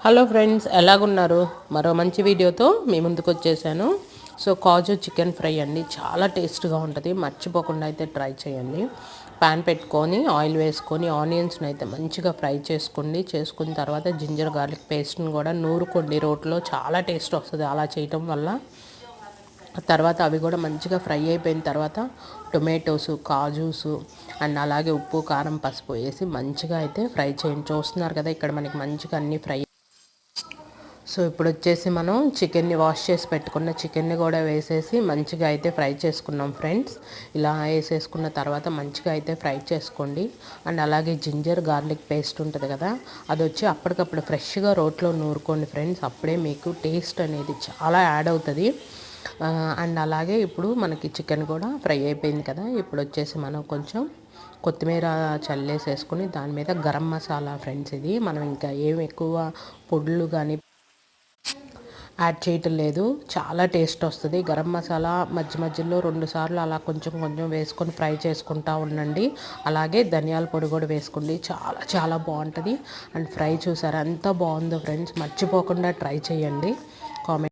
Hello friends, ఎలాగున్నారు? మరో మంచి వీడియోతో మీ ముందుకు వచ్చేసాను. సో కాజు చికెన్ ఫ్రై అండి, చాలా టేస్ట్గా ఉంటుంది. మర్చిపోకుండా అయితే ట్రై చేయండి. ప్యాన్ పెట్టుకొని ఆయిల్ వేసుకొని ఆనియన్స్ని అయితే మంచిగా ఫ్రై చేసుకోండి. చేసుకున్న తర్వాత జింజర్ గార్లిక్ పేస్ట్ని కూడా నూరుకోండి. రోట్లో చాలా టేస్ట్ వస్తుంది అలా చేయటం వల్ల. తర్వాత అవి కూడా మంచిగా ఫ్రై అయిపోయిన తర్వాత టొమాటోసు, కాజూసు అండ్ అలాగే ఉప్పు, కారం, పసుపు వేసి మంచిగా అయితే ఫ్రై చేయండి. చూస్తున్నారు కదా, ఇక్కడ మనకి మంచిగా అన్నీ ఫ్రై. సో ఇప్పుడు వచ్చేసి మనం చికెన్ని వాష్ చేసి పెట్టుకున్న చికెన్ని కూడా వేసేసి మంచిగా అయితే ఫ్రై చేసుకున్నాం ఫ్రెండ్స్. ఇలా వేసేసుకున్న తర్వాత మంచిగా అయితే ఫ్రై చేసుకోండి. అండ్ అలాగే జింజర్ గార్లిక్ పేస్ట్ ఉంటుంది కదా, అది వచ్చి అప్పటికప్పుడు ఫ్రెష్గా రోట్లో నూరుకోండి ఫ్రెండ్స్. అప్పుడే మీకు టేస్ట్ అనేది చాలా యాడ్ అవుతుంది. అండ్ అలాగే ఇప్పుడు మనకి చికెన్ కూడా ఫ్రై అయిపోయింది కదా, ఇప్పుడు వచ్చేసి మనం కొంచెం కొత్తిమీర చల్లేసేసుకుని దాని మీద గరం మసాలా ఫ్రెండ్స్. ఇది మనం ఇంకా ఏం ఎక్కువ పొడులు కానీ యాడ్ చేయటం లేదు. చాలా టేస్ట్ వస్తుంది. గరం మసాలా మధ్య మధ్యలో 2 సార్లు అలా కొంచెం కొంచెం వేసుకొని ఫ్రై చేసుకుంటూ ఉండండి. అలాగే ధనియాల పొడి కూడా వేసుకోండి, చాలా చాలా బాగుంటుంది. అండ్ ఫ్రై చూసారా ఎంత బాగుందో ఫ్రెండ్స్, మర్చిపోకుండా ట్రై చేయండి. కామెంట్